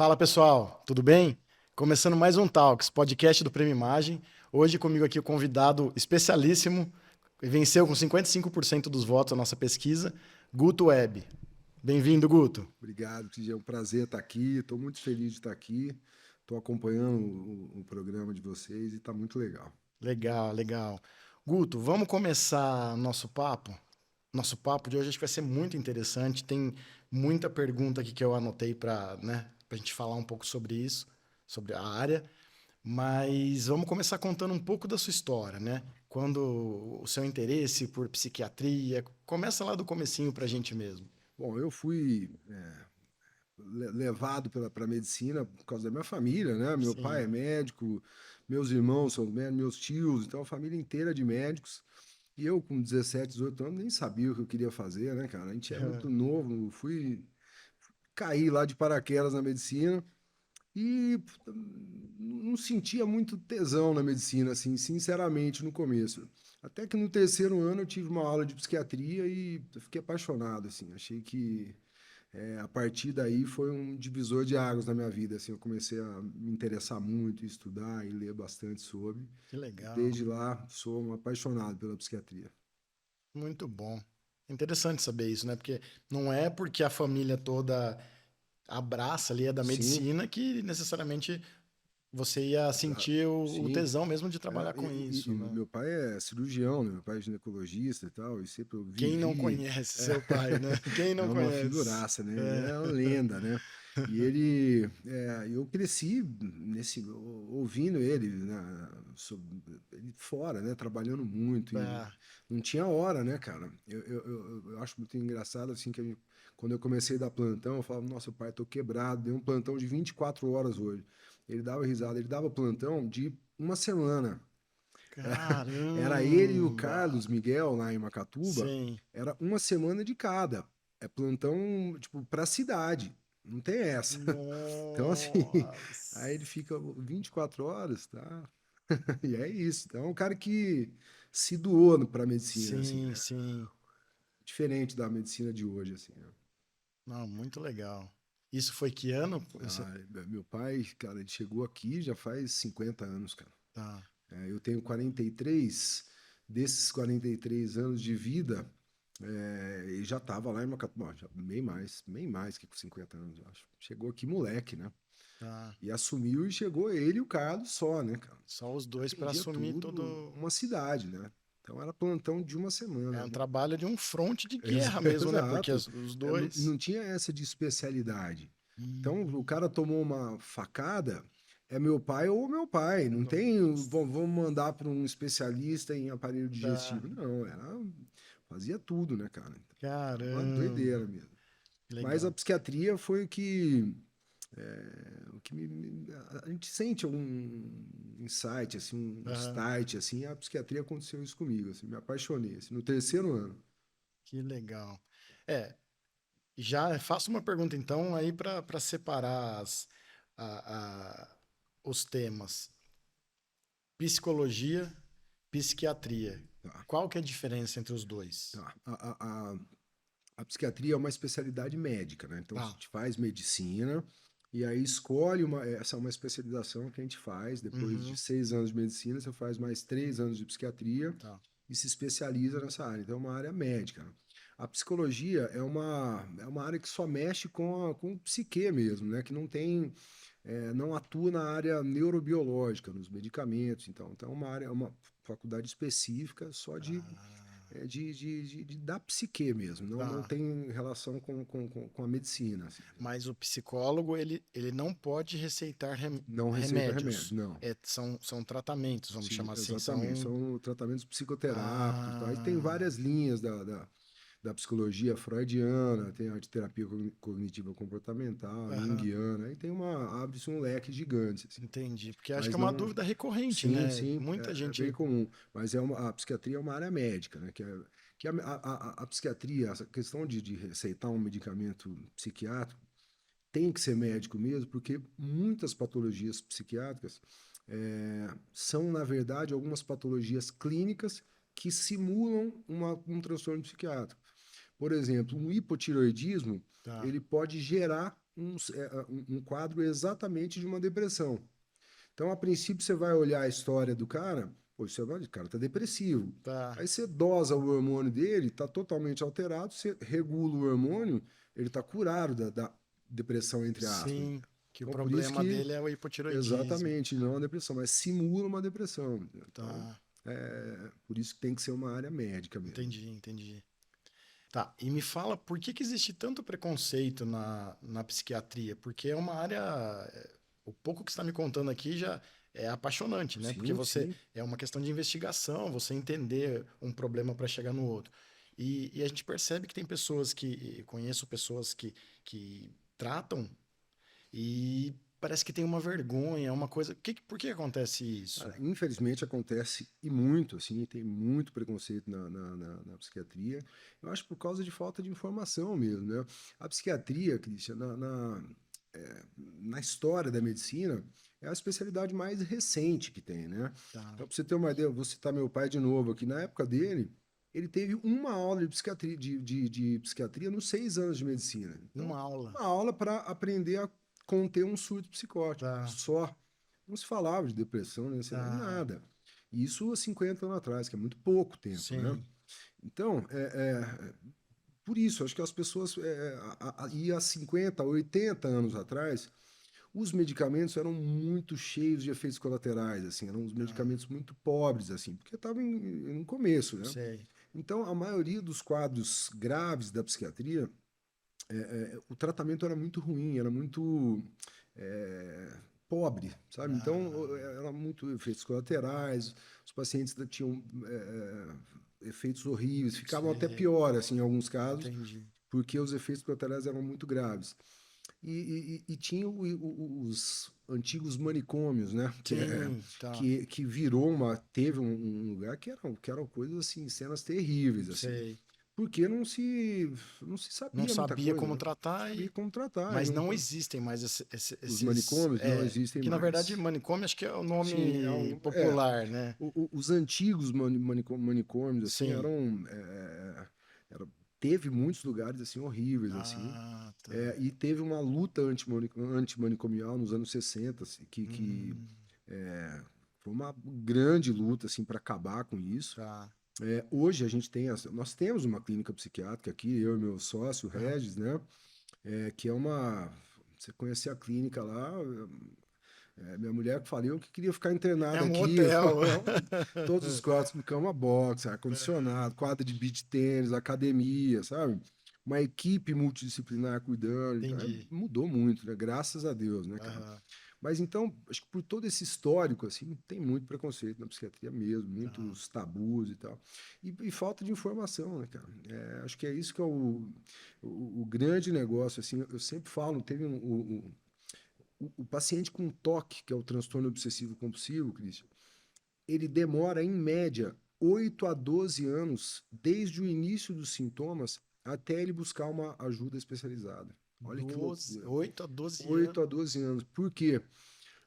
Fala pessoal, tudo bem? Começando mais um Talks, podcast do Prêmio Imagem. Hoje comigo aqui o convidado especialíssimo, que venceu com 55% dos votos a nossa pesquisa, Guto Web. Bem-vindo, Guto. Obrigado, Cid. É um prazer estar aqui. Estou muito feliz de estar aqui. Estou acompanhando o programa de vocês e está muito legal. Legal, legal. Guto, vamos começar nosso papo? Nosso papo de hoje acho que vai ser muito interessante. Tem muita pergunta aqui que eu anotei para, para a gente falar um pouco sobre isso, sobre a área. Mas vamos começar contando um pouco da sua história, né? Quando o seu interesse por psiquiatria, começa lá do comecinho pra gente mesmo. Bom, eu fui levado para a medicina por causa da minha família, né? Meu pai é Sim. médico, meus irmãos são médicos, meus tios, então a família inteira de médicos. E eu, com 17, 18 anos, nem sabia o que eu queria fazer, né, cara? A gente é muito novo, fui cair lá de paraquedas na medicina. E não sentia muito tesão na medicina, assim, sinceramente, no começo. Até que no terceiro ano eu tive uma aula de psiquiatria e eu fiquei apaixonado, assim. Achei que a partir daí foi um divisor de águas na minha vida, assim. Eu comecei a me interessar muito, estudar e ler bastante sobre. Que E legal. desde lá sou um apaixonado pela psiquiatria. Muito bom. Interessante saber isso, né? Porque não é porque a família toda abraça ali, é da Sim, medicina, que necessariamente você ia exato. sentir o Sim. tesão mesmo de trabalhar É, com e isso, né? meu pai é cirurgião, né? Meu pai é ginecologista e tal, e sempre eu Quem não vivi. conhece seu pai, né? Quem É não uma conhece? figuraça, né? Ele É. é uma lenda, né? E ele, eu cresci ouvindo ele, né? Ele fora, né? Trabalhando muito e É. não tinha hora, né, cara? Eu acho muito engraçado assim que quando eu comecei a dar plantão, eu falava, nossa, pai, tô quebrado, dei um plantão de 24 horas hoje. Ele dava risada, ele dava plantão de uma semana. Era ele e o Caramba! Carlos Miguel lá em Macatuba, Sim. era uma semana de cada. É plantão, tipo, pra cidade. Não tem essa. Então, assim, aí ele Nossa. fica 24 horas, tá? E é isso. Então, é um cara que se doou pra medicina, assim, Sim, né? sim. Diferente da medicina de hoje, assim, né? Não, muito legal. Isso foi que ano? Ah, meu pai, cara, ele chegou aqui já faz 50 anos, cara. Tá. Eu tenho 43, desses 43 anos de vida, ele já estava lá em Macatuba, já bem mais que com 50 anos, eu acho. Chegou aqui moleque, né? Tá. E assumiu e chegou ele e o Carlos só, né, cara? Só os dois para Atendia assumir tudo, todo. uma cidade, né? Então era plantão de uma É semana, um né? trabalho de um fronte de guerra mesmo, né? Porque Exato. os Não, dois. não tinha essa de especialidade. Então, o Hum, cara tomou uma facada, é meu pai ou meu pai. Não tem, nossa. vamos mandar para um especialista em aparelho Tá. digestivo. Não, fazia tudo, né, cara? Era uma Caramba. doideira mesmo. Que Mas a legal. psiquiatria foi o que a gente sente algum insight, assim, um Aham. start, assim, a psiquiatria aconteceu isso comigo, assim, me apaixonei, assim, no terceiro ano. Que legal. É, já faço uma pergunta então aí para separar os temas. Psicologia, psiquiatria. Tá, Qual que é a diferença entre os dois? tá. A psiquiatria é uma especialidade médica, né? Então a Tá. gente faz medicina e aí escolhe essa é uma especialização que a gente faz. Depois de Uhum. 6 anos de medicina, você faz mais 3 anos de psiquiatria Tá. e se especializa nessa área. Então é uma área médica, né? A psicologia é uma área que só mexe com o psique mesmo, né? Que não tem, não atua na área neurobiológica, nos medicamentos. Então é uma área, é uma faculdade específica só Ah, da psique mesmo, não tá. tem relação com a medicina, assim. Mas o psicólogo, ele não pode receitar Não receita remédio, remédios. não. É, são tratamentos, vamos Sim, chamar assim. exatamente. São. São tratamentos psicoterápicos, tá? E tem Ah, várias linhas da psicologia freudiana, tem a de terapia cognitiva comportamental, aham, junguiana, aí abre-se um leque gigante, assim. entendi. Porque acho que Mas é uma não, dúvida recorrente, sim, né? sim, Muita é bem gente. comum. Mas a psiquiatria é uma área médica, né? Que a psiquiatria, essa questão de receitar um medicamento psiquiátrico, tem que ser médico mesmo, porque muitas patologias psiquiátricas são, na verdade, algumas patologias clínicas que simulam um transtorno psiquiátrico. Por exemplo, um hipotireoidismo, Tá. ele pode gerar um quadro exatamente de uma depressão. Então, a princípio, você vai olhar a história do cara, pô, você vai, o cara tá depressivo. Tá. Aí você dosa o hormônio dele, tá totalmente alterado, você regula o hormônio, ele tá curado da depressão, entre aspas. Sim, que o Então, por isso problema que, dele é o hipotiroidismo. exatamente, não é uma depressão, mas simula uma depressão. Então, Tá. por isso que tem que ser uma área médica mesmo. Entendi, entendi. Tá, e me fala por que que existe tanto preconceito na psiquiatria? Porque é uma área. O pouco que você está me contando aqui já é apaixonante, né? Porque Sim, você sim. é uma questão de investigação, você entender um problema para chegar no outro. E a gente percebe que tem pessoas que. Conheço pessoas que tratam e parece que tem uma vergonha, uma coisa. Por que acontece isso? Cara, infelizmente acontece e muito, assim, tem muito preconceito na psiquiatria. Eu acho por causa de falta de informação mesmo, né? A psiquiatria, Christian, na história da medicina, é a especialidade mais recente que tem, né? Tá. Então, para você ter uma ideia, eu vou citar meu pai de novo aqui. Na época dele, ele teve uma aula de psiquiatria, de psiquiatria nos 6 anos de medicina. Então, Uma aula. uma aula para aprender a conter um surto psicótico, Tá, só. Não se falava de depressão, nem tá. nada. Isso há 50 anos atrás, que é muito pouco tempo, né? Sim. Então, por isso, acho que as pessoas, e há 50, 80 anos atrás, os medicamentos eram muito cheios de efeitos colaterais, assim, eram uns Tá. medicamentos muito pobres, assim, porque estavam no começo, né? Sei. Então, a maioria dos quadros graves da psiquiatria, o tratamento era muito ruim, era muito é, pobre, sabe? Então, Ah, era muito efeitos colaterais, os pacientes tinham efeitos horríveis, ficavam até sei. pior, assim, em alguns casos, Entendi. porque os efeitos colaterais eram muito graves. E tinha os antigos manicômios, né? Sim, tá. Que virou teve um lugar que eram coisas assim, cenas terríveis, assim. Sei. Porque não se Não sabia muita sabia coisa, como né? Não tratar, sabia como tratar. mas não existem mais Os esses. manicômios não existem Que na verdade mais. manicômio acho que é o Sim, nome popular, né? os antigos manicômios assim Sim. teve muitos lugares assim horríveis assim. Ah, tá. E teve uma luta antimanicomial nos anos 60 assim, que Hum, foi uma grande luta assim para acabar com isso. tá. Hoje nós temos uma clínica psiquiátrica aqui, eu e meu sócio, o Aham. Regis, né? Que é uma. Você conhecer a clínica lá, minha mulher falou que queria ficar É internada um aqui. hotel. Todos os quartos com cama box, ar-condicionado, quadra de beach tênis, academia, sabe? Uma equipe multidisciplinar cuidando. Então, Entendi. mudou muito, né? Graças a Deus, né, cara? Aham, Mas então, acho que por todo esse histórico, assim, tem muito preconceito na psiquiatria mesmo, tá. muitos tabus e tal. E falta de informação, né, cara? Acho que é isso que é o grande negócio, assim. Eu sempre falo, teve o paciente com TOC, que é o transtorno obsessivo compulsivo, Cristian, ele demora, em média, 8 a 12 anos, desde o início dos sintomas, até ele buscar uma ajuda especializada. Olha que 12, loucura. 8 a 12 8 anos. a 12 anos. Por quê?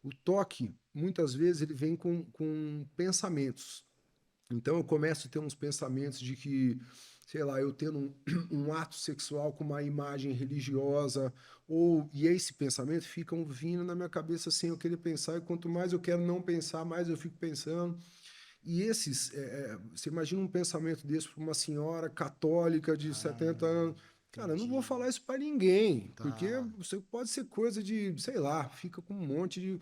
O toque, muitas vezes, ele vem com pensamentos. Então, eu começo a ter uns pensamentos de que, sei lá, eu tendo um ato sexual com uma imagem religiosa, e esse pensamento ficam vindo na minha cabeça sem eu querer pensar, e quanto mais eu quero não pensar, mais eu fico pensando. E você imagina um pensamento desse para uma senhora católica de Ah, 70 anos. Cara, eu não vou entendi. falar isso para ninguém, porque Tá. você pode ser coisa de, sei lá, fica com um monte de.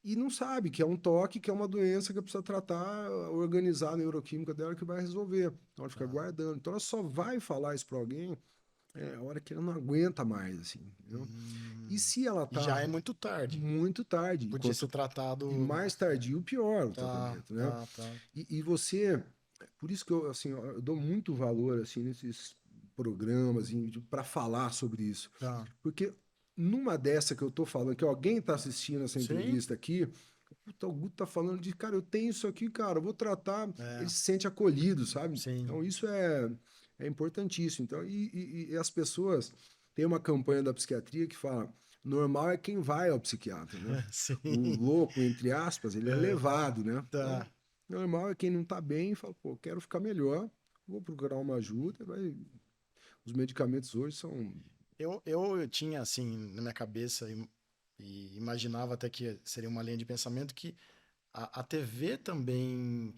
E não sabe que é um toque, que é uma doença que precisa tratar, organizar a neuroquímica dela que vai resolver. Então ela fica Tá. guardando. Então ela só vai falar isso para alguém a hora que ela não aguenta mais, assim, entendeu? E Hum. se ela E já tá é muito tarde. muito tarde, Podia ser e tratado. mais tardio, pior o Tá, tratamento, né? tá, tá. E você, por isso que eu, assim, eu dou muito valor, assim, nesses programas para falar sobre isso. Tá. Porque numa dessa que eu tô falando, que alguém tá assistindo essa Sim, entrevista aqui, puta, o Guto tá falando de, cara, eu tenho isso aqui, cara, eu vou tratar, ele é, se sente acolhido, sabe? sim. Então isso é importantíssimo. Então, e as pessoas, tem uma campanha da psiquiatria que fala, normal é quem vai ao psiquiatra, né? O Sim. louco, entre aspas, ele é É, levado, né? Então, tá. normal é quem não tá bem e fala, pô, quero ficar melhor, vou procurar uma ajuda, vai os medicamentos hoje são... Eu tinha, assim, na minha cabeça, e imaginava até que seria uma linha de pensamento, que a TV também,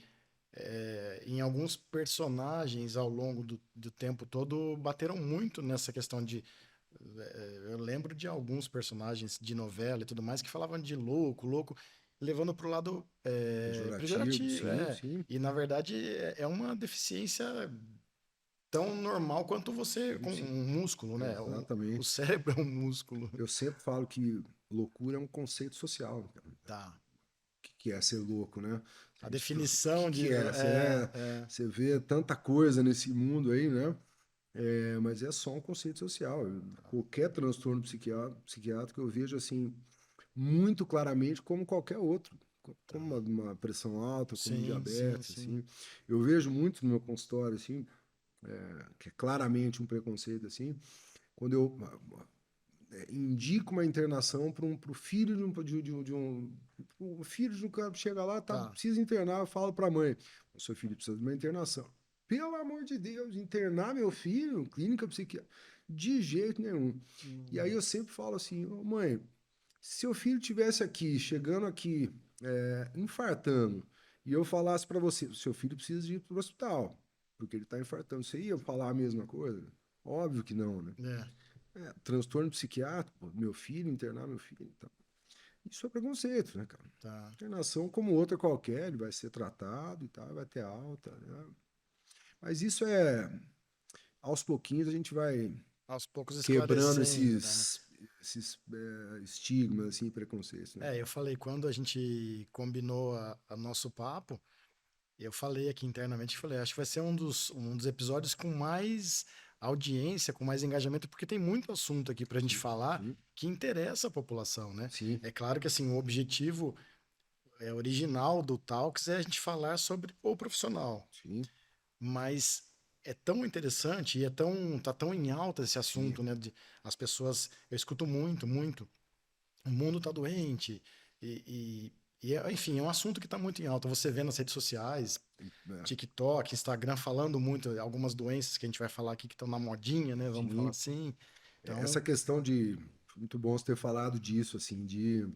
em alguns personagens ao longo do tempo todo, bateram muito nessa questão de. Eu lembro de alguns personagens de novela e tudo mais que falavam de louco, louco, levando para o lado Pejorativo, pejorativo. sim, sim, E, na verdade, é uma deficiência tão normal quanto você sim, com sim, um músculo, né? O exatamente. cérebro é um músculo. Eu sempre falo que loucura é um conceito social, né, cara. Tá. Que é ser louco, né? A O definição de. que é? Você, né? Você vê tanta coisa nesse mundo aí, né? Mas é só um conceito social. Qualquer transtorno psiquiátrico eu vejo assim muito claramente como qualquer outro, Tá. como uma pressão alta, como um Sim, sim, diabetes, sim. assim. Eu vejo muito no meu consultório assim, que é claramente um preconceito assim, quando eu indico uma internação para o filho de um o filho de um cara que chega lá, tá, Tá. precisa internar, eu falo para a mãe, o seu filho precisa de uma internação. Pelo amor de Deus, internar meu filho, clínica psiquiátrica, de jeito nenhum. E aí Hum, eu sempre falo assim, ô, mãe, se seu filho tivesse aqui, chegando aqui, infartando, e eu falasse para você, seu filho precisa de ir para o hospital, porque ele está infartando, você ia falar a mesma coisa? Óbvio que não, né? é, Transtorno psiquiátrico, pô, meu filho, internar meu filho. Então, isso é preconceito, né, cara? tá. Internação como outra qualquer, ele vai ser tratado e tal, vai ter alta, né? Mas isso aos pouquinhos a gente vai Aos poucos quebrando esclarecendo, né? esses estigmas, assim, preconceitos, né, Eu cara? falei, quando a gente combinou a nosso papo, eu falei aqui internamente, falei, acho que vai ser um dos episódios com mais audiência, com mais engajamento, porque tem muito assunto aqui pra gente Sim, falar sim, que interessa a população, né? sim, É claro que, assim, o objetivo original do Talks é a gente falar sobre o profissional, sim, mas é tão interessante e tá tão em alta esse sim. assunto, né? As pessoas, eu escuto muito, muito. O mundo tá doente enfim, é um assunto que tá muito em alta. Você vê nas redes sociais, É, TikTok, Instagram falando muito algumas doenças que a gente vai falar aqui que estão na modinha, né? Vamos falar sim. assim. Essa Então, questão de... Muito bom você ter falado disso, assim, de...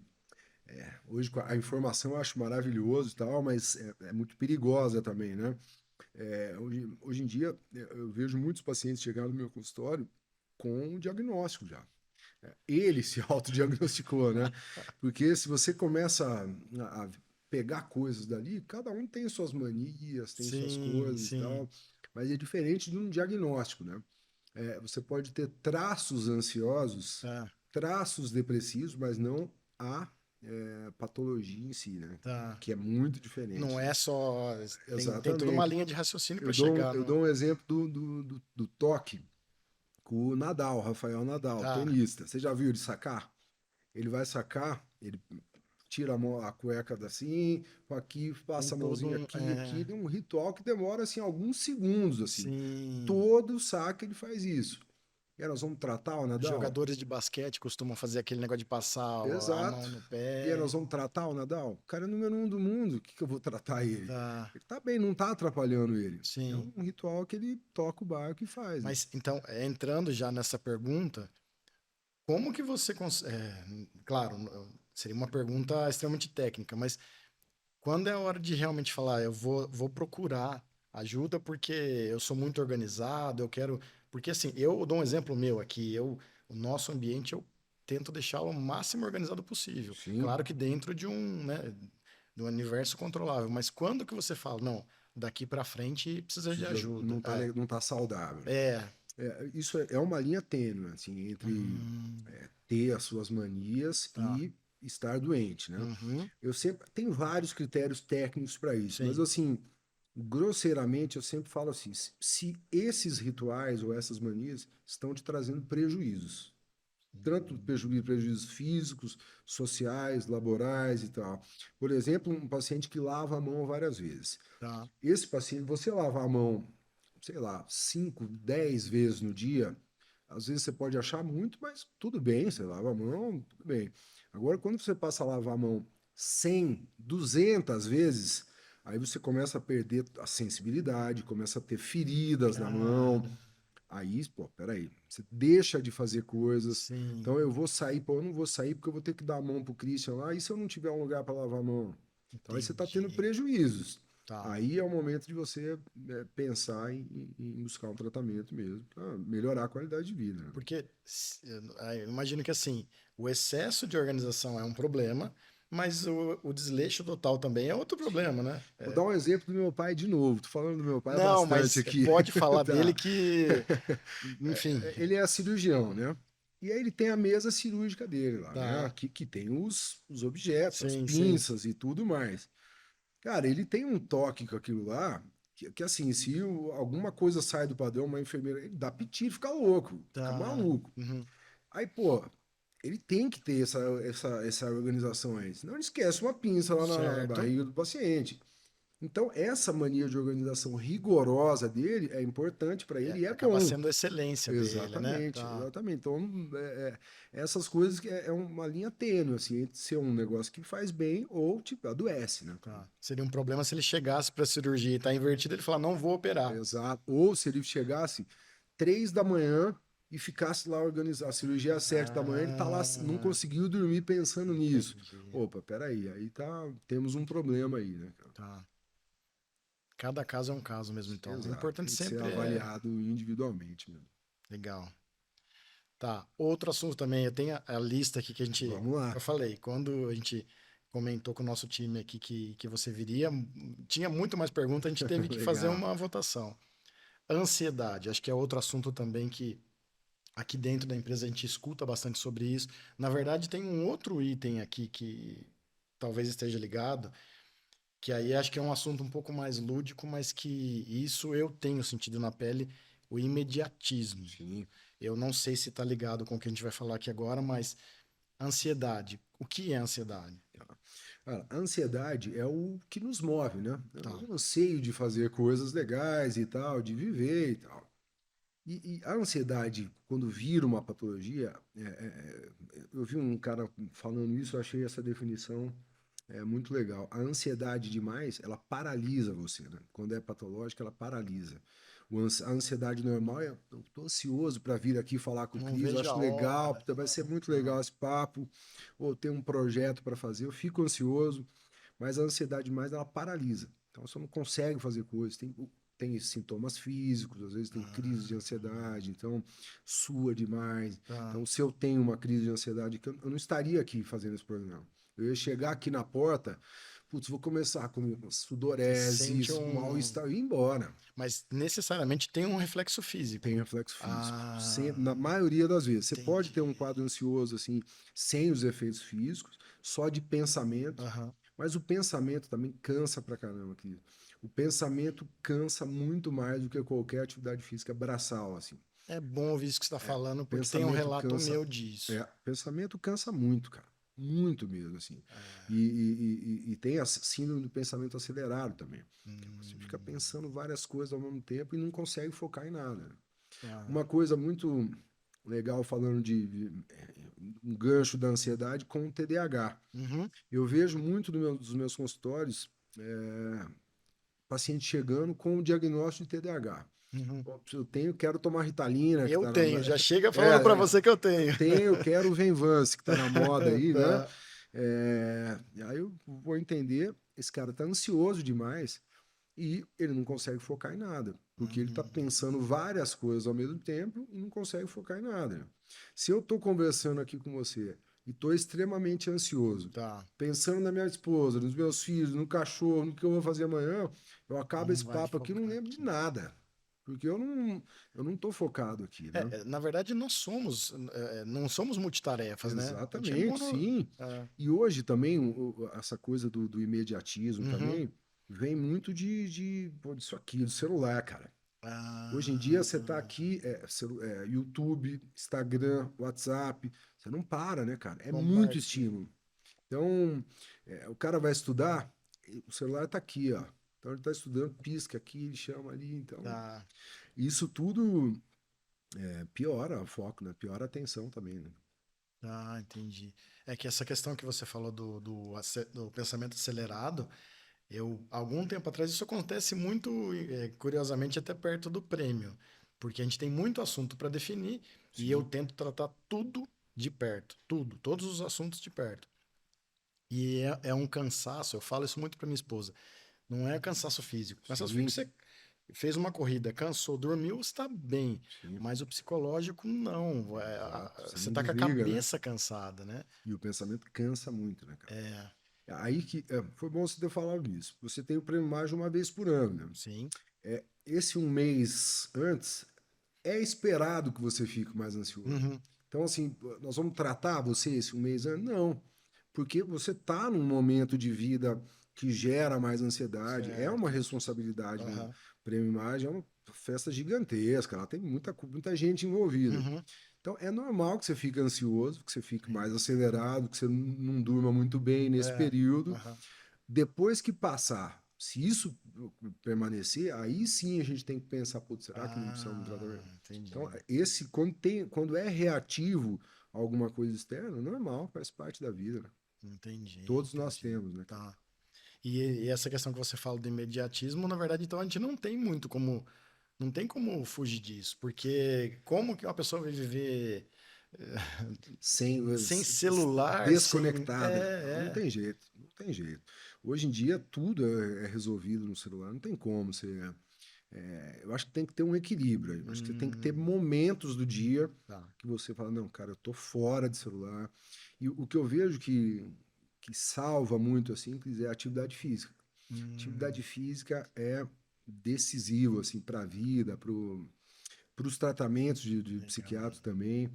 Hoje a informação eu acho maravilhoso e tal, mas é muito perigosa também, né? Hoje em dia eu vejo muitos pacientes chegar no meu consultório com um diagnóstico já. Ele se autodiagnosticou, né? Porque se você começa a pegar coisas dali, cada um tem suas manias, tem suas sim, coisas e sim. tal, mas é diferente de um diagnóstico, né? Você pode ter traços ansiosos, Tá, traços depressivos, mas não a patologia em si, né? tá. Que é muito Não diferente, né? é só. Tem toda uma Exatamente. linha de raciocínio para Eu dou, chegar eu no. dou um exemplo do toque com o Nadal, Rafael Nadal, Tá. tenista. Você já viu ele sacar? Ele vai sacar, ele tira a, mão, a cueca assim, aqui, Tem passa a todo mãozinha um. aqui, aqui, um ritual que demora assim alguns segundos assim. Sim. Todo saque ele faz isso. E aí nós vamos tratar o Nadal? Jogadores de basquete costumam fazer aquele negócio de passar a Exato. mão no E aí pé. nós vamos tratar o Nadal? O cara é número um do mundo, o que que eu vou tratar ele? Tá. Ele tá bem, não tá atrapalhando ele. É Sim. um ritual que ele toca o barco e faz, né? Mas então, entrando já nessa pergunta, como que você claro, seria uma pergunta extremamente técnica, mas quando é a hora de realmente falar, vou procurar ajuda porque eu sou muito organizado, eu quero. Porque assim, eu dou um exemplo meu aqui, o nosso ambiente eu tento deixar o máximo organizado possível. Sim. Claro que dentro de de um universo controlável, mas quando que você fala, não, daqui para frente precisa de Precisa, ajuda? não tá saudável. É. Isso é uma linha tênue, assim, entre Hum, ter as suas manias tá. e estar doente, né? Uhum, Eu sempre tenho vários critérios técnicos para isso, mas sim. assim, grosseiramente eu sempre falo assim, se esses rituais ou essas manias estão te trazendo prejuízos, tanto prejuízos físicos, sociais, laborais e tal. Por exemplo, um paciente que lava a mão várias vezes. Tá. Esse paciente, você lavar a mão, sei lá, 5, 10 vezes no dia, às vezes você pode achar muito, mas tudo bem, você lava a mão, tudo bem. Agora, quando você passa a lavar a mão 100, 200 vezes, aí você começa a perder a sensibilidade, começa a ter feridas na Cara, mão, Aí, pô, peraí, você deixa de fazer coisas. Sim, Então eu vou sair, pô, eu não vou sair porque eu vou ter que dar a mão pro Christian lá, e se eu não tiver um lugar para lavar a mão? Então aí você está tendo entendi. prejuízos. Tá. Aí é o momento de você pensar em buscar um tratamento mesmo, para melhorar a qualidade de vida, né? Porque eu imagino que assim, o excesso de organização é um problema, mas o desleixo total também é outro problema, né? Vou dar um exemplo do meu pai de novo. Tô falando do meu pai há Não, bastante mas aqui. pode falar dele Tá. que, enfim, Ele é cirurgião, né? E aí ele tem a mesa cirúrgica dele lá, né? tá. Que tem os objetos, as Sim, sim. pinças e tudo mais. Cara, ele tem um toque com aquilo lá, que assim, se alguma coisa sai do padrão, uma enfermeira, ele dá piti, fica louco, fica Tá. maluco. Uhum. Aí, pô, ele tem que ter essa organização aí, senão ele esquece uma pinça lá na Certo. barriga do paciente. Então, essa mania de organização rigorosa dele é importante para ele e é Acaba bom. sendo a excelência dele, né? Exatamente, Tá. exatamente. Então, essas coisas que é uma linha tênue, assim, entre ser um negócio que faz bem ou, tipo, adoece, né, cara? Tá. Seria um problema se ele chegasse para cirurgia e tá invertido, ele falar, não vou operar. Exato. Ou se ele chegasse 3 da manhã e ficasse lá organizar a cirurgia às 7 da manhã, ele tá lá, não Ah, conseguiu dormir pensando nisso. entendi. Opa, peraí, aí temos um problema aí, né, cara? Tá. Cada caso é um caso mesmo, então. O Exato, importante tem que ser sempre é. avaliado individualmente mesmo. Legal. Tá. Outro assunto também, eu tenho a lista aqui que a gente. Vamos lá. Eu falei, quando a gente comentou com o nosso time aqui que você viria, tinha muito mais perguntas, a gente teve que fazer Legal. uma votação. Ansiedade, acho que é outro assunto também que aqui dentro da empresa a gente escuta bastante sobre isso. Na verdade, tem um outro item aqui que talvez esteja ligado, que aí acho que é um assunto um pouco mais lúdico, mas que isso eu tenho sentido na pele, o imediatismo. Sim. Eu não sei se está ligado com o que a gente vai falar aqui agora, mas ansiedade. O que é ansiedade? Cara, a ansiedade é o que nos move, né? É Tá. o anseio de fazer coisas legais e tal, de viver e tal. E a ansiedade, quando vira uma patologia, eu vi um cara falando isso, eu achei essa definição muito legal. A ansiedade demais, ela paralisa você, né? Quando é patológica, ela paralisa. A ansiedade normal é, eu tô ansioso para vir aqui falar com o Não Cris, eu vejo a acho legal, hora. puta, vai ser muito Ah, legal esse papo, ou tem um projeto para fazer, eu fico ansioso, mas a ansiedade demais, ela paralisa. Então você não consegue fazer coisas, tem sintomas físicos, às vezes tem crise de ansiedade, então sua demais. tá. Então, se eu tenho uma crise de ansiedade, que eu não estaria aqui fazendo esse programa. Eu ia chegar aqui na porta, putz, vou começar com Você sente sudorese, um. mal-estar e ir embora. Mas necessariamente tem um reflexo Tem físico. reflexo físico. Na Ah, maioria das vezes. Você pode ter um entendi. quadro ansioso, assim, sem os efeitos físicos, só de pensamento, Aham. mas o pensamento também cansa pra caramba aqui. O pensamento cansa muito mais do que qualquer atividade física braçal, assim. É bom ouvir isso que você está falando, porque tem um Pensamento relato cansa. meu disso. Pensamento cansa muito, cara. Muito mesmo, assim. E tem a síndrome do pensamento acelerado também. Que você fica Hum, pensando várias coisas ao mesmo tempo e não consegue focar em nada. tá. Uma coisa muito legal falando um gancho da ansiedade com o TDAH. Uhum, Eu vejo muito dos meus consultórios paciente chegando com o diagnóstico de TDAH. uhum. Pô, quero tomar Ritalina, que Eu tá tenho, já chega falando para é, você que eu tenho. quero o Venvance, que tá na moda aí, né? Tá. E aí eu vou entender, esse cara tá ansioso demais e ele não consegue focar em nada, porque ele tá Hum, pensando várias coisas ao mesmo tempo e não consegue focar em nada. Se eu tô conversando aqui com você e tô extremamente ansioso, tá. pensando na minha esposa, nos meus filhos, no cachorro, no que eu vou fazer amanhã, eu acabo Não esse vai papo aqui e não focar lembro de aqui. nada. Porque eu não tô focado aqui, né? Na verdade, nós somos, não somos multitarefas, né? A gente é Exatamente, mono. sim. É. E hoje também, essa coisa do imediatismo Uhum. também, vem muito pô, disso aqui, do celular, cara. Hoje em dia você tá Ah, aqui, YouTube, Instagram, WhatsApp, você não para, né, cara? É muito bombardeio. estímulo. Então, o cara vai estudar, e o celular tá aqui, ó. Então ele tá estudando, pisca aqui, ele chama ali, então Tá. isso tudo piora o foco, né? Piora a atenção também, né? Ah, entendi. É que essa questão que você falou do pensamento acelerado, algum tempo atrás, isso acontece muito, curiosamente, até perto do prêmio. Porque a gente tem muito assunto para definir e eu Sim, tento tratar tudo de perto, tudo, todos os assuntos de perto. E é um cansaço, eu falo isso muito para minha esposa. Não é cansaço físico. Cansaço físico, sim, você fez uma corrida, cansou, dormiu, você está bem. sim. Mas o psicológico, não. Exato. Você Você não está com a desliga, né? cabeça cansada, né? E o pensamento cansa muito, né, cara? É, Aí que foi bom você ter falado disso. Você tem o prêmio Imagem uma vez por ano, né? sim. Esse um mês antes é esperado que você fique mais ansioso. Uhum, Então, assim, nós vamos tratar você esse um mês antes? Não, porque você está num momento de vida que gera mais ansiedade. É uma certo. responsabilidade, né? Aham, Prêmio Imagem é uma festa gigantesca, ela tem muita gente envolvida. uhum, Então, é normal que você fique ansioso, que você fique sim. mais acelerado, que você não durma muito bem nesse É, período. aham. Depois que passar, se isso permanecer, aí sim a gente tem que pensar, putz, será que não precisa de um Ah, tratamento? Então, entendi. quando é reativo a alguma coisa externa, normal, faz parte da vida, né? Entendi, Todos nós entendi. temos, né, cara? Tá. E essa questão que você fala do imediatismo, na verdade, então a gente não tem muito como, não tem como fugir disso, porque como que uma pessoa vai viver Sem, sem celular, sem. desconectada. Não, não tem jeito, não tem jeito. Hoje em dia tudo é resolvido no celular, não tem como você. Eu acho que tem que ter um equilíbrio aí. Eu acho que você tem que ter Hum, momentos do dia tá. que você fala, não, cara, eu tô fora de celular. E o que eu vejo que salva muito, assim, quer dizer, é a atividade física. Hum, Atividade física é decisivo, assim, para a vida, para os tratamentos de legal. psiquiatras também.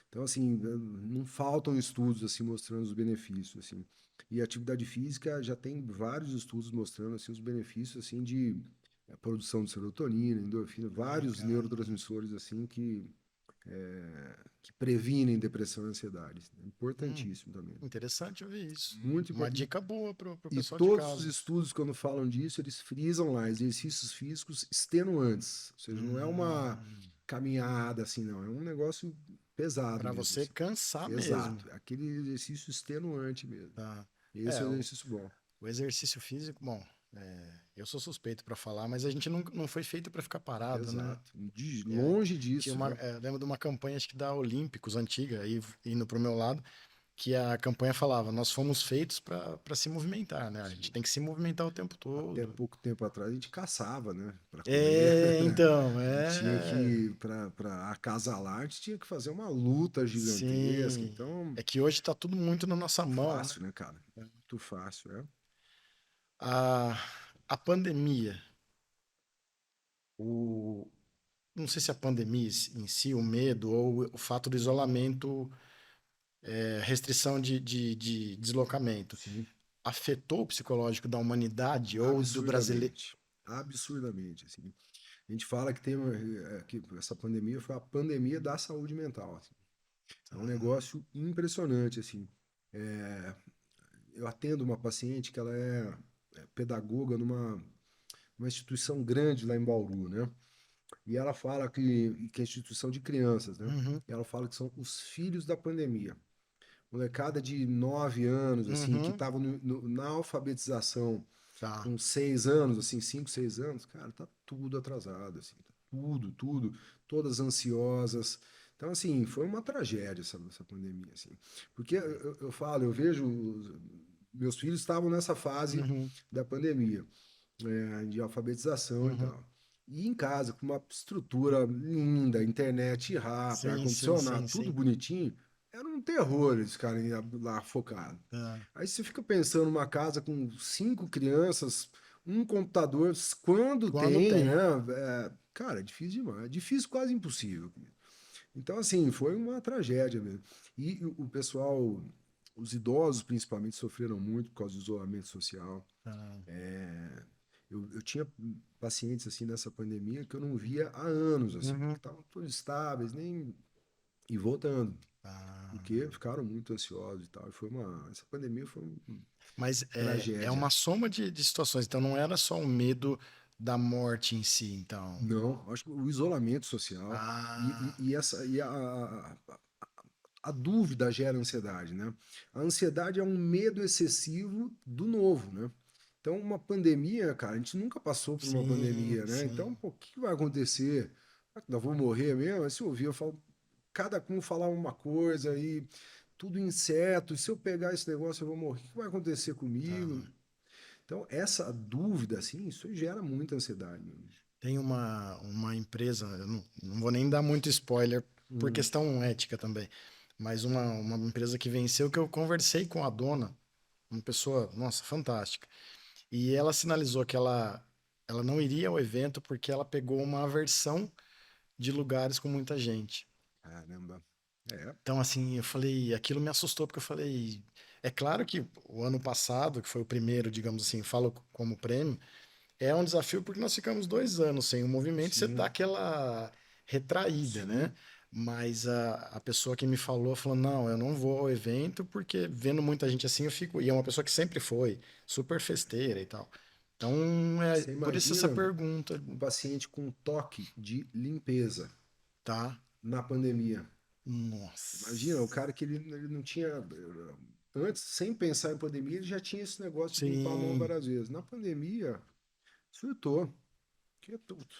Então, assim, não faltam estudos, assim, mostrando os benefícios, assim. E a atividade física já tem vários estudos mostrando, assim, os benefícios, assim, de produção de serotonina, endorfina, vários Legal. neurotransmissores, assim, que previnem depressão e ansiedade. É Hum, importantíssimo também. interessante ouvir isso. Muito Uma importante. dica boa pro E pessoal de todos os casa. estudos, quando falam disso, eles frisam lá exercícios físicos extenuantes. Ou seja, não é uma Hum, caminhada assim, não. É um negócio pesado para mesmo, você assim. cansar mesmo. Exato. Aquele exercício extenuante mesmo. Tá. Esse É, é o exercício bom. o exercício físico, bom, eu sou suspeito para falar, mas a gente não foi feito para ficar parado, né? Exato. De É, longe tinha disso, uma, né? lembro de uma campanha, acho que da Olímpicos, antiga, aí indo pro meu lado, que a campanha falava: nós fomos feitos para se movimentar, né? A gente Sim. tem que se movimentar o tempo Até todo. pouco tempo atrás a gente caçava, né? Para comer. É, então, E tinha que, para acasalar, a gente tinha que fazer uma luta gigantesca. sim. Então, É que hoje tá tudo muito na nossa mão, né? fácil, né, cara? Muito fácil, é. A, a pandemia, o, não sei se a pandemia em si, o medo ou o fato do isolamento, restrição de deslocamento, Sim, afetou o psicológico da humanidade ou do brasileiro? absurdamente. Absurdamente, assim. A gente fala que essa pandemia foi a pandemia da saúde mental, assim. É um negócio impressionante, assim. É, eu atendo uma paciente que ela é pedagoga numa instituição grande lá em Bauru, né? E ela fala que é instituição de crianças, né? Uhum, E ela fala que são os filhos da pandemia. Molecada de 9 anos, assim, que uhum, estavam na alfabetização tá. com 6 anos, assim, 5, 6 anos, cara, tá tudo atrasado, assim, tá tudo, todas ansiosas. Então, assim, foi uma tragédia essa pandemia, assim. Porque eu falo, eu vejo, meus filhos estavam nessa fase Uhum, da pandemia, de alfabetização e uhum. tal. E em casa, com uma estrutura linda, internet rápida, Sim, sim, ar-condicionado, sim, tudo sim. bonitinho, era um terror eles ficarem lá focados. Tá. Aí você fica pensando numa casa com 5 crianças, um computador, quando Quando tem, né? tem. Cara, é difícil demais. É difícil, quase impossível. Então, assim, foi uma tragédia mesmo. E o pessoal, os idosos principalmente, sofreram muito por causa do isolamento social. Tá. Eu tinha pacientes, assim, nessa pandemia que eu não via há anos, assim, que Uhum. estavam todos estáveis, nem... E voltando, porque Ah. ficaram muito ansiosos e tal. Essa pandemia foi uma Mas é tragédia. uma soma de situações, então não era só o medo da morte em si, então. Não, acho que o isolamento social Ah, a dúvida gera ansiedade, né? A ansiedade é um medo excessivo do novo, né? Então, uma pandemia, cara, a gente nunca passou por uma sim, pandemia, né? Então, sim. pô, o que vai acontecer? nós vamos morrer mesmo? Aí se ouvir, eu falo, cada um falar uma coisa e tudo incerto, e se eu pegar esse negócio eu vou morrer, o que vai acontecer comigo? Tá. Então, essa dúvida, assim, isso gera muita ansiedade. Tem uma empresa, eu não vou nem dar muito spoiler por Hum, questão ética também, mas uma empresa que venceu que eu conversei com a dona, uma pessoa, nossa, fantástica. E ela sinalizou que ela não iria ao evento porque ela pegou uma aversão de lugares com muita gente. caramba. É, Então, assim, eu falei, aquilo me assustou, porque eu falei, é claro que o ano passado, que foi o primeiro, digamos assim, falo como prêmio, é um desafio porque nós ficamos 2 anos sem o movimento e você dá sim, aquela retraída, né? sim. Mas a pessoa que me falou, não, eu não vou ao evento porque vendo muita gente assim eu fico. E é uma pessoa que sempre foi, super festeira e tal. Então, é Você por isso essa imagina pergunta, um paciente com toque de limpeza tá? na pandemia. Imagina, o Nossa. cara que ele não tinha. Antes, sem pensar em pandemia, ele já tinha esse negócio de limpar a mão Sim. várias vezes. Na pandemia, surtou. Que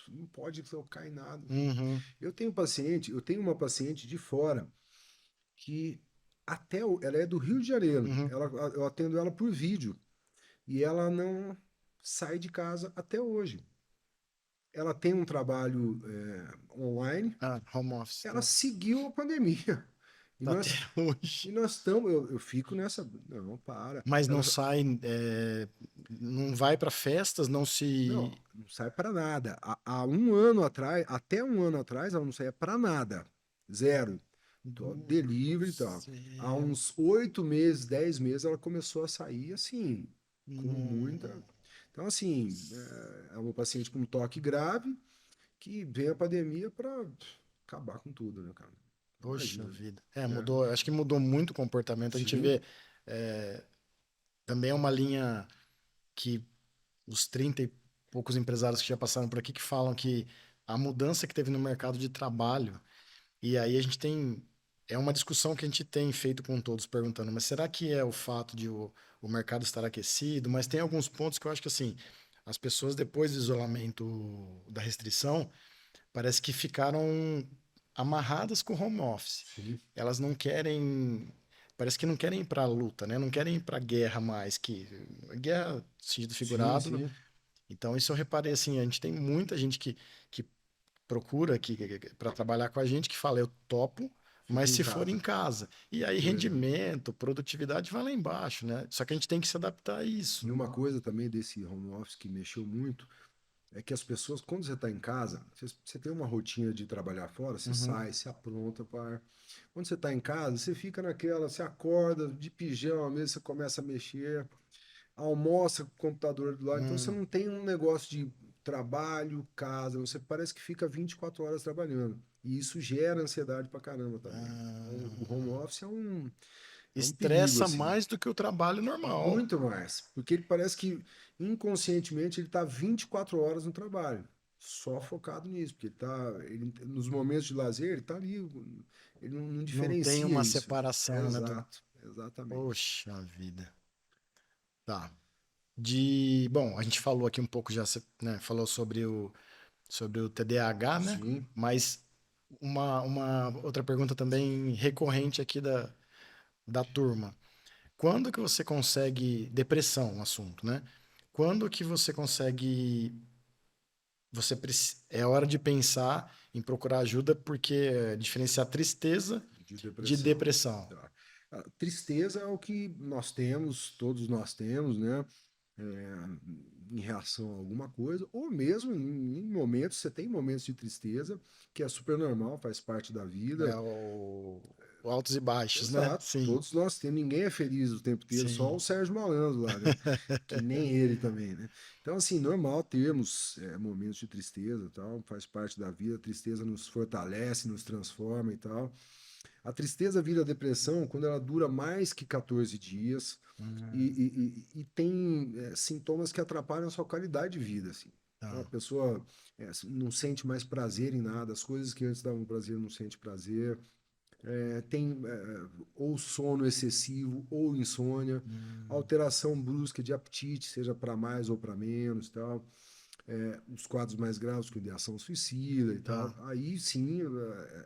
não pode tocar em nada. Uhum. Eu tenho uma paciente de fora que ela é do Rio de Janeiro. Uhum. Eu atendo ela por vídeo e ela não sai de casa até hoje. Ela tem um trabalho online, Ah, home office, ela tá? seguiu a pandemia. E Tá até nós hoje. e nós estamos, eu fico nessa, não, para. Mas não Ela sai, não vai para festas, não se. não sai para nada. Há um ano atrás, até um ano atrás, ela não saía para nada. Zero. Do Delivery e tal. Há céu. uns 8 meses, 10 meses, ela começou a sair assim, com muita. Nossa. Então, assim, é uma paciente com toque grave que vem a pandemia para acabar com tudo, né, cara? Poxa Imagina. vida. Né? Mudou. Acho que mudou muito o comportamento. A gente Sim, vê. é, Também é uma linha que os 30 e poucos empresários que já passaram por aqui que falam que a mudança que teve no mercado de trabalho. E aí a gente tem. É uma discussão que a gente tem feito com todos, perguntando, mas será que é o fato de o mercado estar aquecido? Mas tem alguns pontos que eu acho que assim, as pessoas depois do isolamento da restrição, parece que ficaram amarradas com o home office. sim, Elas não querem, parece que não querem ir para a luta, né? Não querem ir para a guerra mais, que guerra, sentido sim, figurado. sim. Então isso eu reparei assim, a gente tem muita gente que procura aqui para trabalhar com a gente que fala, eu topo, Fica mas em se for em casa. casa. E aí Pois é. rendimento, produtividade vai lá embaixo, né? Só que a gente tem que se adaptar a isso. E uma coisa também desse home office que mexeu muito é que as pessoas, quando você está em casa, você tem uma rotina de trabalhar fora, você Uhum. sai, se apronta para. Quando você está em casa, você fica naquela, você acorda de pijama mesmo, você começa a mexer, almoça com o computador do lado, então você Hum. não tem um negócio de trabalho, casa, você parece que fica 24 horas trabalhando. E isso gera ansiedade pra caramba também. Então, o home Ah. office é um perigo, Estressa assim. mais do que o trabalho normal. Muito mais. Porque ele parece que inconscientemente ele está 24 horas no trabalho, só focado nisso, porque nos momentos de lazer, ele está ali, ele não Não tem diferencia uma isso. separação, né? Exato, exatamente. Poxa vida. Tá. Bom, a gente falou aqui um pouco já, né? Falou sobre o TDAH, né? Sim. Mas uma outra pergunta também recorrente aqui da turma. Quando que você consegue depressão, um assunto, né? Quando que você consegue é hora de pensar em procurar ajuda porque diferenciar tristeza De de depressão. depressão. Tá. A tristeza é o que nós temos, todos nós temos, né? É, em reação a alguma coisa, ou mesmo em momentos, você tem momentos de tristeza, que é super normal, faz parte da É vida. o altos e baixos, né? Exato, Sim, todos nós temos, ninguém é feliz o tempo inteiro, só sim. o Sérgio Malandro lá, né? Que nem ele também, né? Então, assim, normal termos momentos de tristeza e tal, faz parte da vida, a tristeza nos fortalece, nos transforma e tal. A tristeza vira depressão quando ela dura mais que 14 dias Hum, e tem sintomas que atrapalham a sua qualidade de vida, assim. Então, a tá. pessoa não sente mais prazer em nada, as coisas que antes davam prazer não sente prazer, tem ou sono excessivo ou insônia, Hum, alteração brusca de apetite, seja para mais ou para menos, tal. Os quadros mais graves com ideação suicida e tal. Tá, Aí sim,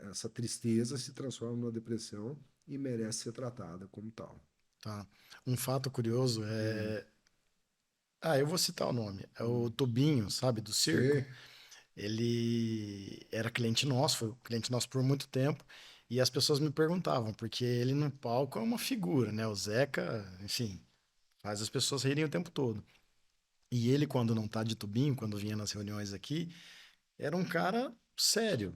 essa tristeza se transforma numa depressão e merece ser tratada como tal. tá. Um fato curioso Hum, é. Ah, eu vou citar o nome. É o hum. Tubinho, sabe, do circo. Sei. Ele era cliente nosso, foi cliente nosso por muito tempo. E as pessoas me perguntavam, porque ele no palco é uma figura, né? O Zeca, enfim, faz as pessoas rirem o tempo todo. E ele, quando não tá de tubinho, quando vinha nas reuniões aqui, era um cara sério.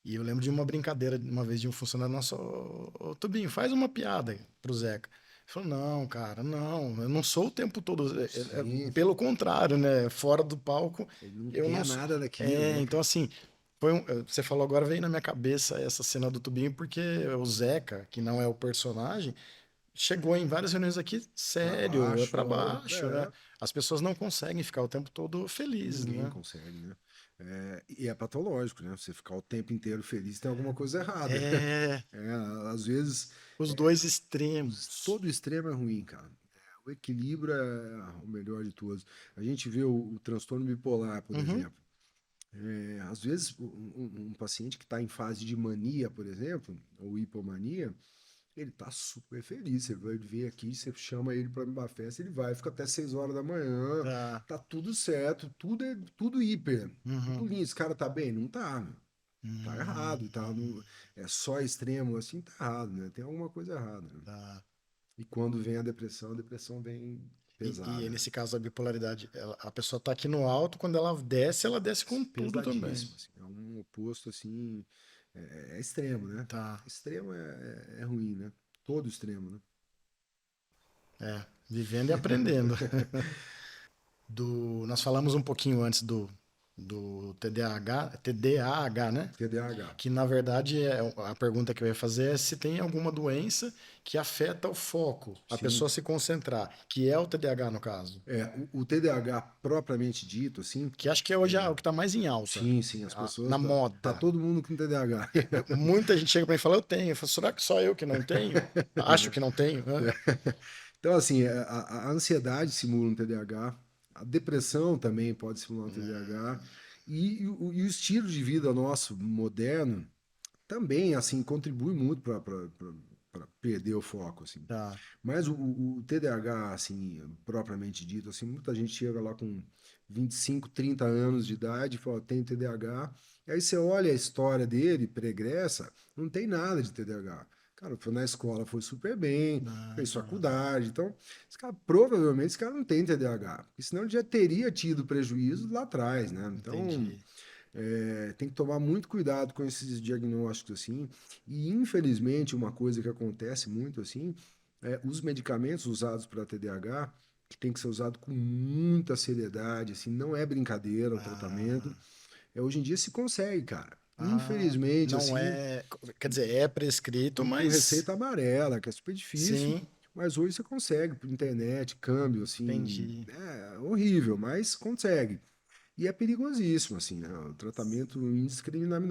E eu lembro de uma brincadeira, uma vez de um funcionário nosso, ô, Tubinho, faz uma piada pro Zeca. Ele falou, não, cara, não, eu não sou o tempo todo. Sim. Pelo contrário, né? Fora do palco, Ele não eu não quer sou. nada daquilo, É, né, então cara? assim, você falou agora, veio na minha cabeça essa cena do Tubinho, porque o Zeca, que não é o personagem, chegou em várias reuniões aqui Pra sério, é baixo, pra baixo, né? é. As pessoas não conseguem ficar o tempo todo felizes, Ninguém né? consegue, né? E é patológico, né? Você ficar o tempo inteiro feliz tem alguma coisa errada. É, É, às vezes, os dois extremos. todo extremo é ruim, cara. O equilíbrio é o melhor de todos. A gente vê o transtorno bipolar, por Uhum. exemplo. Às vezes, um paciente que está em fase de mania, por exemplo, ou hipomania, ele tá super feliz. Você vai ver aqui, você chama ele para uma festa, ele vai, fica até 6 horas da manhã, Tá. tá tudo certo, tudo é tudo hiper, tudo Uhum. lindo. Esse cara tá bem? Não tá, meu. Tá errado, tá Hum, no, é só extremo assim, tá errado, né? Tem alguma coisa errada, né? tá. E quando vem a depressão vem E pesada, né? nesse caso da bipolaridade, a pessoa tá aqui no alto, quando ela desce com tudo também. Pesadíssimo, assim. É um oposto assim, é extremo, né? Tá. Extremo é ruim, né? Todo extremo, né? É, vivendo e aprendendo. Nós falamos um pouquinho antes do TDAH, né? TDAH. Que na verdade a pergunta que eu ia fazer é se tem alguma doença que afeta o foco, a Sim. pessoa se concentrar, que é o TDAH no caso. O TDAH propriamente dito, assim, Que acho que é hoje o que está mais em alta, sim, as na pessoas, tá moda. todo mundo com TDAH. Muita gente chega para mim e fala, eu tenho. Eu falo, será que só eu que não tenho? Acho que não tenho, né? Então, assim, a ansiedade simula um TDAH, a depressão também pode simular um TDAH, e o estilo de vida nosso moderno também, assim, contribui muito para perder o foco, assim. Tá. Mas o TDAH, assim, propriamente dito, assim, muita gente chega lá com 25, 30 anos de idade e fala, tem TDAH. E aí você olha a história dele, pregressa, não tem nada de TDAH. Cara, foi na escola, foi super bem, fez Ah, faculdade. Então, provavelmente esse cara não tem TDAH. Porque senão ele já teria tido prejuízo lá atrás, né? Então, entendi. tem que tomar muito cuidado com esses diagnósticos assim. E infelizmente uma coisa que acontece muito assim, os medicamentos usados para TDAH, que tem que ser usado com muita seriedade, assim, não é brincadeira o tratamento. Ah, Hoje em dia se consegue, cara. ah, Infelizmente, não assim, é. Quer dizer, é prescrito, com mas receita amarela, que é super difícil, sim, mas hoje você consegue por internet, câmbio, assim, entendi. é horrível, mas consegue. E é perigosíssimo, assim, né? O tratamento indiscriminado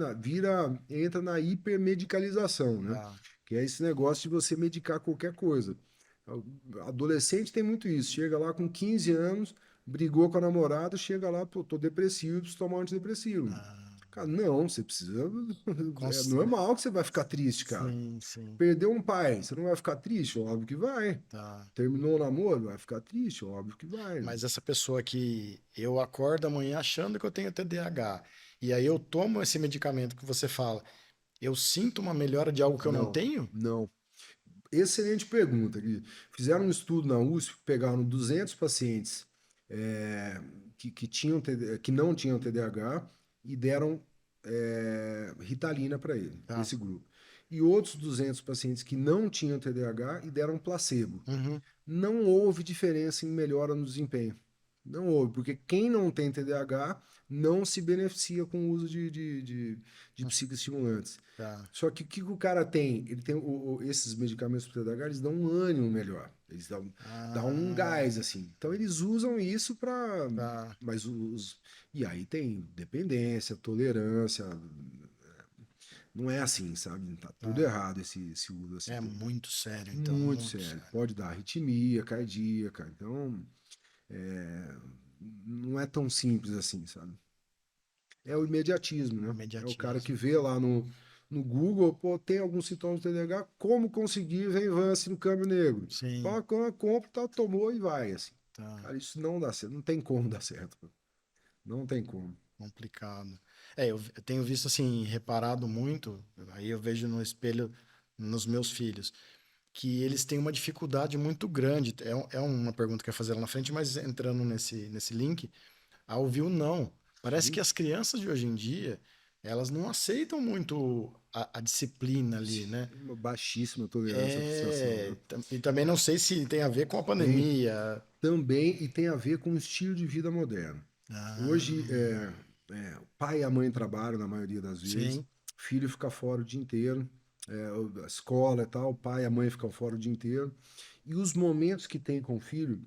entra na hipermedicalização, né? Tá. Que é esse negócio de você medicar qualquer coisa. O adolescente tem muito isso. Chega lá com 15 anos, brigou com a namorada, chega lá, tô depressivo, preciso tomar um antidepressivo. Ah, Cara, não, você precisa. É cons- normal que você vai ficar triste, cara. sim, sim. Perdeu um pai, você não vai ficar triste? Óbvio que vai. Tá. Terminou o namoro, vai ficar triste? Óbvio que vai. Mas essa pessoa que eu acordo amanhã achando que eu tenho TDAH, e aí eu tomo esse medicamento que você fala, eu sinto uma melhora de algo que eu não Não, tenho? não. Excelente pergunta, Gui. Fizeram um estudo na USP, pegaram 200 pacientes que não tinham TDAH e deram Ritalina para ele, Tá. esse grupo. E outros 200 pacientes que não tinham TDAH e deram placebo. Uhum. Não houve diferença em melhora no desempenho. Não houve, porque quem não tem TDAH não se beneficia com o uso de psicoestimulantes. Tá. Só que o que o cara tem? Ele tem esses medicamentos para TDAH, eles dão um ânimo melhor. Eles dão um Ah, gás, assim. Então eles usam isso para. tá. Mas e aí tem dependência, tolerância. Não é assim, sabe? Tá tudo Tá. errado esse uso assim. É muito sério, então, Muito muito sério. sério. Pode dar arritmia cardíaca. Então, não é tão simples assim, sabe? É o imediatismo, né? É o cara que Imediatismo. vê lá no Google, pô, tem alguns sintomas do TDAH, como conseguir Venvance no câmbio negro? Sim, Pá, compra, tá, tomou e vai, assim. tá Cara, isso não dá certo, não tem como dar certo. Não tem como. complicado. Eu tenho visto assim, reparado muito, aí eu vejo no espelho nos meus filhos, que eles têm uma dificuldade muito grande. É uma pergunta que eu ia fazer lá na frente, mas entrando nesse link, a ouvir o não. Parece que Sim, as crianças de hoje em dia, elas não aceitam muito a disciplina ali, sim, né? uma baixíssima tolerância à frustração, né? E também não sei se tem a ver com a Tem pandemia. também e tem a ver com o estilo de vida moderno. Hoje, Ah, o pai e a mãe trabalham na maioria das vezes, sim, o filho fica fora o dia inteiro, a escola e tal, o pai e a mãe ficam fora o dia inteiro. E os momentos que tem com o filho,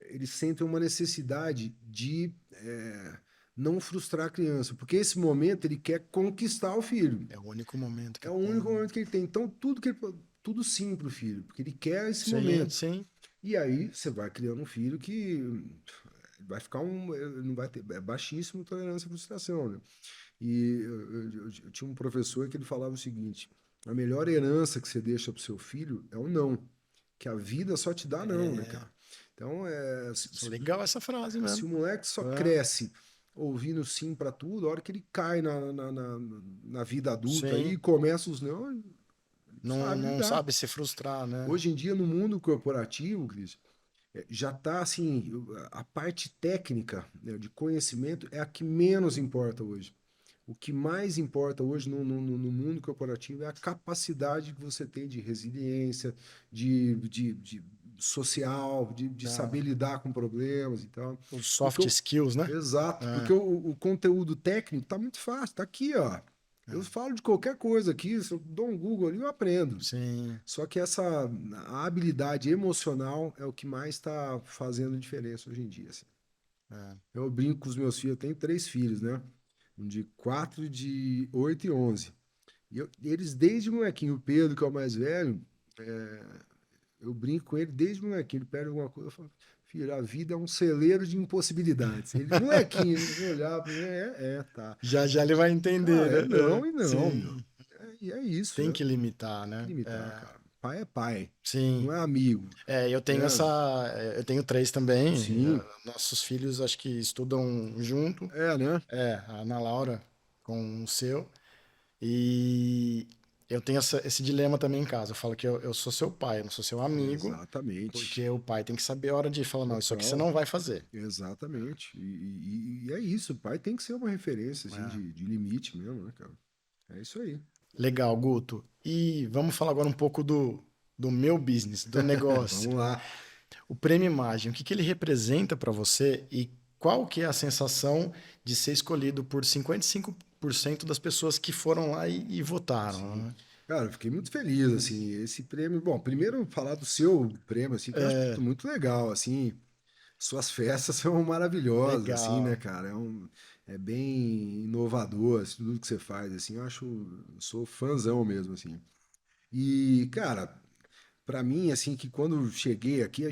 eles sentem uma necessidade de não frustrar a criança, porque esse momento ele quer conquistar o filho. é o único momento É que o único tem. momento que ele tem. Então, tudo sim para o filho, porque ele quer esse Sim, momento. sim. E aí você vai criando um filho que vai ficar não vai ter, é baixíssimo tolerância à frustração, né? E eu tinha um professor que ele falava o seguinte: a melhor herança que você deixa para o seu filho é o não, que a vida só te dá não, né, É cara? Então, legal essa frase se mesmo. o moleque só É, cresce ouvindo sim para tudo, a hora que ele cai na vida adulta aí sim. e começa os não, ele Não, sabe não lidar. sabe se frustrar, né? Hoje em dia, no mundo corporativo, Cris, já está assim, a parte técnica, né, de conhecimento é a que menos importa hoje. O que mais importa hoje no mundo corporativo é a capacidade que você tem de resiliência, de social, de Tá. saber lidar com problemas e tal. Os Porque soft skills, né? exato, porque É, o conteúdo técnico está muito fácil, está aqui, ó. Eu é. falo de qualquer coisa aqui, se eu dou um Google ali, eu aprendo. Sim. Só que a habilidade emocional é o que mais está fazendo diferença hoje em dia, assim. É. Eu brinco com os meus filhos, eu tenho 3 filhos, né? Um de 4, de 8 e 11. E eles, desde molequinho, o Pedro, que é o mais velho, eu brinco com ele desde molequinho. Ele pede alguma coisa, eu falo, filho, a vida é um celeiro de impossibilidades. Ele, molequinho, ele olhava para mim, tá. Já já ele vai entender, Cara, é né? não É, e não, meu. sim. E é isso, Tem que limitar, tem que né? limitar, É, cara. Pai é pai, sim. não é amigo, Eu tenho né? eu tenho três também. Sim, Nossos filhos acho que estudam junto. né? A Ana Laura com o seu. E eu tenho esse dilema também em casa. Eu falo que eu sou seu pai, eu não sou seu amigo, Exatamente. porque o pai tem que saber a hora de falar, não, isso aqui você Total. não vai fazer. Exatamente. E é isso, o pai tem que ser uma referência, assim, É. de limite mesmo, né, cara? É isso aí. Legal, Guto. E vamos falar agora um pouco do meu business, do negócio. Vamos lá. O Prêmio Imagem, o que que ele representa para você e qual que é a sensação de ser escolhido por 55% das pessoas que foram lá e votaram, Sim. né? Cara, eu fiquei muito feliz, assim, esse prêmio. Bom, primeiro falar do seu prêmio, assim, que eu acho É, muito legal, assim. Suas festas são maravilhosas, assim, né, legal. cara? É bem inovador, assim, tudo que você faz, assim. Eu sou fãzão mesmo, assim. E, cara, pra mim, assim, que quando eu cheguei aqui,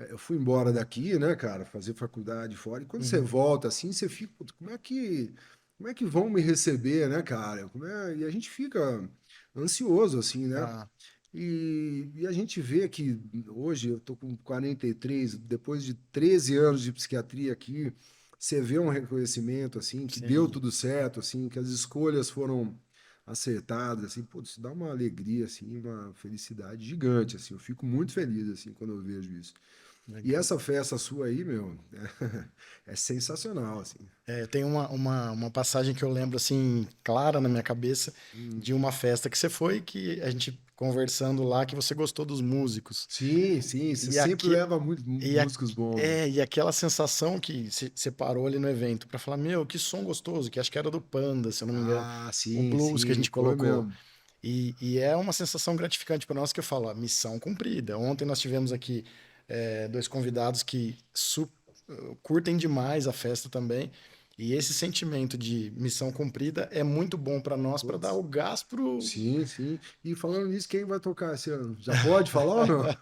eu fui embora daqui, né, cara, fazer faculdade fora, e quando você Uhum. volta, assim, você fica, "Putz, como é que vão me receber, né, cara? E a gente fica ansioso, assim, né? Ah, E a gente vê que hoje, eu tô com 43, depois de 13 anos de psiquiatria aqui, você vê um reconhecimento, assim, que deu sim. tudo certo, assim, que as escolhas foram acertadas, assim, pô, isso dá uma alegria, assim, uma felicidade gigante, assim, eu fico muito feliz, assim, quando eu vejo isso. E Legal. essa festa sua aí, meu, é sensacional, assim. Tem uma passagem que eu lembro assim, clara na minha cabeça, Hum. de uma festa que você foi, que a gente conversando lá, que você gostou dos músicos. Sim, sim, você E, sempre aqui, leva muitos e, a- músicos bons, né? e aquela sensação que você parou ali no evento para falar, meu, que som gostoso, que acho que era do Panda, se eu não me engano, Ah, o sim, blues que a sim, gente foi colocou. mesmo. E é uma sensação gratificante para nós que eu falo, ó, missão cumprida. Ontem nós tivemos aqui dois convidados que curtem demais a festa também. E esse sentimento de missão cumprida é muito bom para nós, para dar Putz, o gás pro sim, sim. E falando nisso, quem vai tocar esse ano? Já pode falar ou não? Não,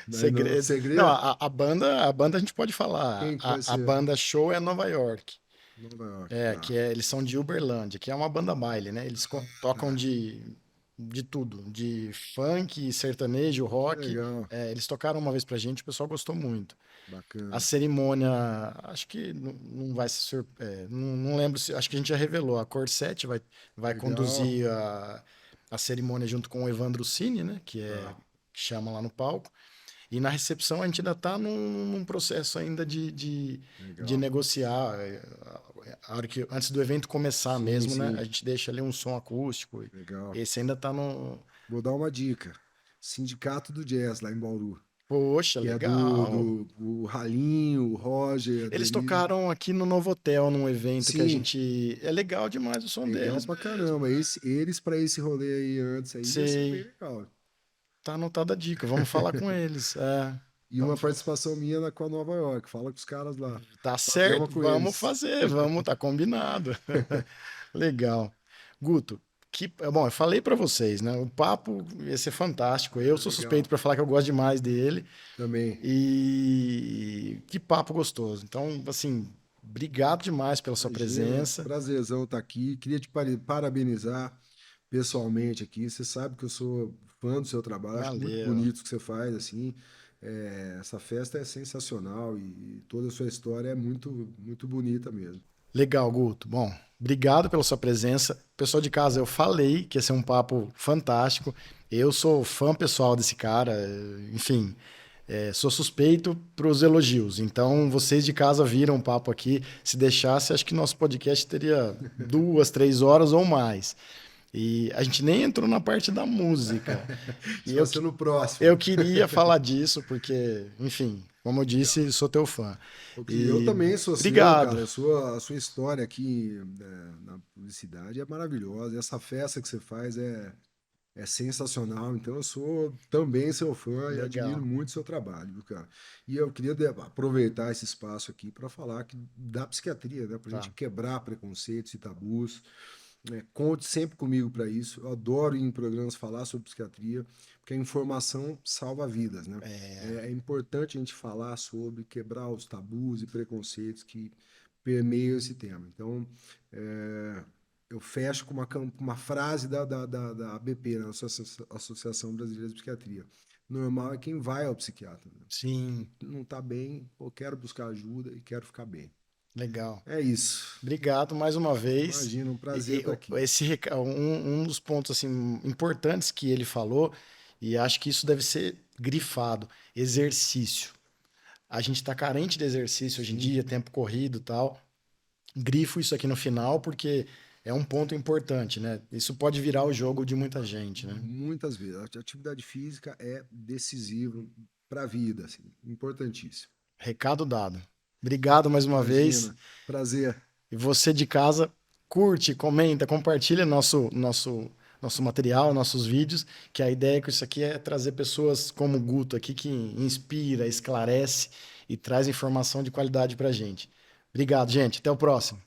segredo. Não, segredo? a banda a gente pode falar. Quem que vai A ser? banda show é Nova York. Nova York, É, tá. eles são de Uberlândia, que é uma banda baile, né? Eles tocam Tá. de tudo, de funk, sertanejo, Que rock. legal. É, eles tocaram uma vez pra gente, o pessoal gostou muito. A Bacana. cerimônia, acho que não vai se não lembro se, acho que a gente já revelou. A Corsete vai Legal. conduzir a cerimônia junto com o Evandro Cine, né? Tá. Que chama lá no palco. E na recepção a gente ainda está num processo ainda de Legal. negociar. Antes do evento começar Sim, mesmo, né? sim. A gente deixa ali um som acústico. Legal. Esse ainda está no. Vou dar uma dica. Sindicato do Jazz, lá em Bauru. Poxa, Que é legal. o Ralinho, o Roger, a Eles Denise. tocaram aqui no Novotel, num evento que a Sim, gente. É legal demais o som legal deles. pra caramba. Eles para esse rolê aí antes aí ia ser bem Sei. legal. Tá anotada a dica. Vamos falar com eles. É, E uma vamos falar. participação minha com a Nova York. Fala com os caras lá. Tá Fazer uma certo, com vamos eles. fazer, vamos, tá combinado. Legal. Guto, bom, eu falei pra vocês, né? O papo ia ser fantástico. Eu sou suspeito Legal. pra falar que eu gosto demais dele Também. e que papo gostoso. Então, assim, obrigado demais pela sua Imagina, presença. prazerzão estar aqui. Queria te parabenizar pessoalmente aqui. Você sabe que eu sou fã do seu trabalho, acho muito Valeu. bonito o que você faz, assim. É, essa festa é sensacional e toda a sua história é muito, muito bonita mesmo. Legal, Guto. Bom, obrigado pela sua presença. Pessoal de casa, eu falei que ia ser um papo fantástico. Eu sou fã pessoal desse cara, enfim, sou suspeito para os elogios. Então, vocês de casa viram o papo aqui. Se deixasse, acho que nosso podcast teria 2, 3 horas ou mais. E a gente nem entrou na parte da música. Isso E vai ser no próximo. eu queria falar disso, porque, enfim, como eu disse, sou teu fã. Porque eu E também sou seu, obrigado. cara. A sua história aqui, na publicidade é maravilhosa. Essa festa que você faz é sensacional. Então eu sou também seu fã e admiro Legal. muito o seu trabalho, viu, cara? E eu queria aproveitar esse espaço aqui para falar da psiquiatria, né? Para a gente Tá. quebrar preconceitos e tabus. Né? Conte sempre comigo para isso. Eu adoro ir em programas falar sobre psiquiatria, porque a informação salva vidas, né? É importante a gente falar sobre quebrar os tabus e preconceitos que permeiam esse tema. Então, eu fecho com uma frase da ABP, né? Associação Brasileira de Psiquiatria. Normal é quem vai ao psiquiatra. Né? Sim, Não está bem, pô, quero buscar ajuda e quero ficar bem. legal. É isso. Obrigado mais uma vez. Imagina, um prazer estar aqui. Um dos pontos assim importantes que ele falou, e acho que isso deve ser grifado, exercício. A gente está carente de exercício hoje em Sim. dia, tempo corrido, e tal. Grifo isso aqui no final porque é um ponto importante, né? Isso pode virar o jogo de muita gente, né? Muitas vezes. A atividade física é decisiva para a vida, assim, importantíssimo. Recado dado. Obrigado mais uma vez. Imagina, prazer. E você de casa, curte, comenta, compartilha nosso material, nossos vídeos, que a ideia com isso aqui é trazer pessoas como o Guto aqui, que inspira, esclarece e traz informação de qualidade pra gente. Obrigado, gente. Até o próximo.